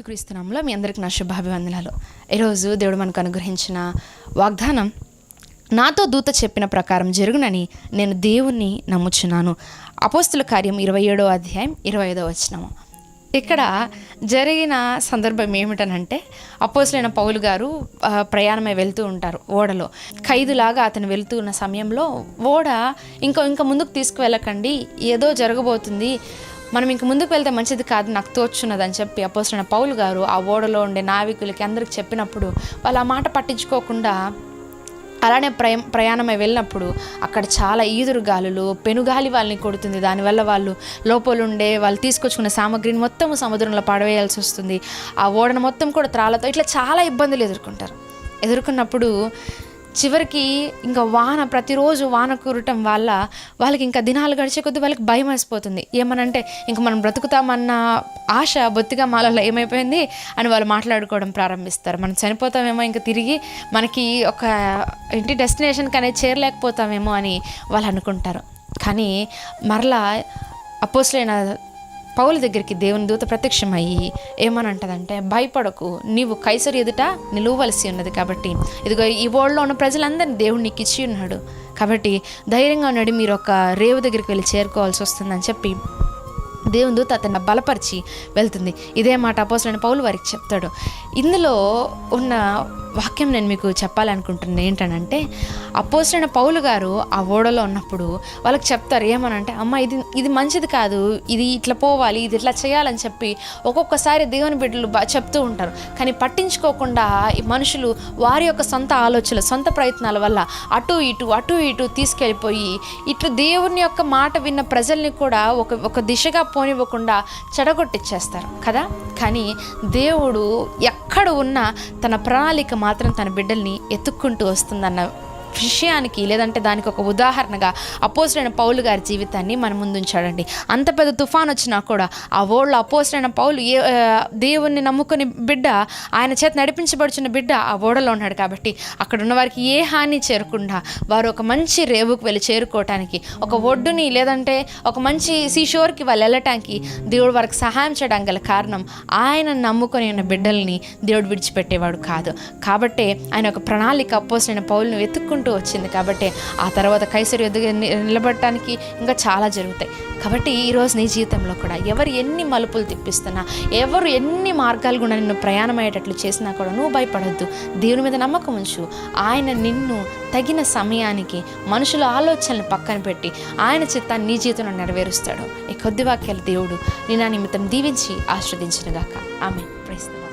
యేసుక్రీస్తు నామములో మీ అందరికీ నా శుభాభివందనాలు. ఈరోజు దేవుడు మనకు అనుగ్రహించిన వాగ్దానం, నాతో దూత చెప్పిన ప్రకారం జరుగునని నేను దేవుణ్ణి నమ్ముచున్నాను. అపోస్తుల కార్యం 27వ అధ్యాయం 25వ వచనము. ఇక్కడ జరిగిన సందర్భం ఏమిటనంటే, అపోస్తులైన పౌలు గారు ప్రయాణమై వెళ్తూ ఉంటారు ఓడలో. ఖైదులాగా అతను వెళ్తూ ఉన్న సమయంలో ఓడ ఇంకా ముందుకు తీసుకువెళ్ళకండి, ఏదో జరగబోతుంది, మనం ఇంక ముందుకు వెళ్తే మంచిది కాదు, నాకు తోచున్నదని చెప్పి అపోస్తులైన పౌలు గారు ఆ ఓడలో ఉండే నావికులకి అందరికి చెప్పినప్పుడు వాళ్ళు ఆ మాట పట్టించుకోకుండా అలానే ప్రయాణమై వెళ్ళినప్పుడు అక్కడ చాలా ఈదురు గాలులు, పెనుగాలి వాళ్ళని కొడుతుంది. దానివల్ల వాళ్ళు లోపలుండే వాళ్ళు తీసుకొచ్చుకున్న సామగ్రిని మొత్తం సముద్రంలో పడవేయాల్సి వస్తుంది. ఆ ఓడను మొత్తం కూడా త్రాళ్ళతో ఇట్లా చాలా ఇబ్బందులు ఎదుర్కొన్నప్పుడు చివరికి ఇంకా ప్రతిరోజు వాన కురటం వల్ల వాళ్ళకి ఇంకా దినాలు గడిచే కొద్దీ వాళ్ళకి భయం వేసిపోతుంది. ఏమనంటే ఇంక మనం బ్రతుకుతామన్న ఆశ బొత్తిగా మాలలో ఏమైపోయింది అని వాళ్ళు మాట్లాడుకోవడం ప్రారంభిస్తారు. మనం చనిపోతామేమో, ఇంకా తిరిగి మనకి ఒక డెస్టినేషన్కి అనేది చేరలేకపోతామేమో అని వాళ్ళు అనుకుంటారు. కానీ మరలా అపోస్తులైన పౌలు దగ్గరికి దేవుని దూత ప్రత్యక్షమయ్యి ఏమనంటదంటే, భయపడకు, నీవు కైసరు ఎదుట నిలువవలసి ఉన్నది కాబట్టి, ఇదిగో ఈ ఓడలో ఉన్న ప్రజలందరినీ దేవుడు నీకు ఇచ్చి ఉన్నాడు కాబట్టి ధైర్యంగా ఉన్నాడు, మీరు ఒక రేవు దగ్గరికి వెళ్ళి చేరుకోవాల్సి వస్తుందని చెప్పి దేవుని దూత అతన్ని బలపరిచి వెళ్తుంది. ఇదే మాట అపోస్తులైన పౌలు వారికి చెప్తాడు. ఇందులో ఉన్న వాక్యం నేను మీకు చెప్పాలనుకుంటున్నాను ఏంటనంటే, అపోస్తులైన పౌలు గారు ఆ ఓడలో ఉన్నప్పుడు వాళ్ళకి చెప్తారు ఏమనంటే, అమ్మ ఇది మంచిది కాదు, ఇది ఇట్లా పోవాలి, ఇది ఇట్లా చేయాలని చెప్పి ఒక్కొక్కసారి దేవుని బిడ్డలు చెప్తూ ఉంటారు. కానీ పట్టించుకోకుండా ఈ మనుషులు వారి యొక్క సొంత ఆలోచనలు, సొంత ప్రయత్నాల వల్ల అటు ఇటు తీసుకెళ్ళిపోయి ఇట్లు దేవుని యొక్క మాట విన్న ప్రజల్ని కూడా ఒక దిశగా పోనివ్వకుండా చెడగొట్టిచ్చేస్తారు కదా. కానీ దేవుడు ఎక్కడ ఉన్నా తన ప్రణాళిక మాత్రం తన బిడ్డల్ని ఎత్తుక్కుంటూ వస్తుందన్న విషయానికి, లేదంటే దానికి ఒక ఉదాహరణగా అపోస్తులైన పౌలు గారి జీవితాన్ని మన ముందుంచాడండి. అంత పెద్ద తుఫాన్ వచ్చినా కూడా ఆ ఓళ్ళో అపోస్తులైన పౌలు దేవుణ్ణి నమ్ముకుని బిడ్డ, ఆయన చేత నడిపించబడుచున్న బిడ్డ ఆ ఓడలో ఉన్నాడు కాబట్టి అక్కడ ఉన్న వారికి ఏ హాని చేరకుండా వారు ఒక మంచి రేవుకు వెళ్ళి చేరుకోవటానికి, ఒక ఒడ్డుని లేదంటే ఒక మంచి సీషోర్కి వాళ్ళు వెళ్ళటానికి దేవుడు వారికి సహాయం చేయడానికి గల కారణం, ఆయన నమ్ముకొని ఉన్న బిడ్డల్ని దేవుడు విడిచిపెట్టేవాడు కాదు. కాబట్టి ఆయన ఒక ప్రణాళిక అపోస్తులైన పౌలును వెతుక్కుంటూ వచ్చింది. కాబట్టి ఆ తర్వాత కైసరు ఎదుగు నిలబడటానికి ఇంకా చాలా జరుగుతాయి. కాబట్టి ఈరోజు నీ జీవితంలో కూడా ఎవరు ఎన్ని మలుపులు తిప్పిస్తున్నా, ఎవరు ఎన్ని మార్గాలు కూడా నిన్ను ప్రయాణం అయ్యేటట్లు చేసినా కూడా నువ్వు భయపడద్దు. దేవుని మీద నమ్మకం ఉంచు. ఆయన నిన్ను తగిన సమయానికి మనుషుల ఆలోచనలు పక్కన పెట్టి ఆయన చిత్తాన్ని నీ జీవితంలో నెరవేరుస్తాడు. ఈ కొద్ది వాక్యాలు దేవుడు నీ నా నిమిత్తం దీవించి ఆశీర్వదించునుగాక. ఆమేన్. Praise the lord.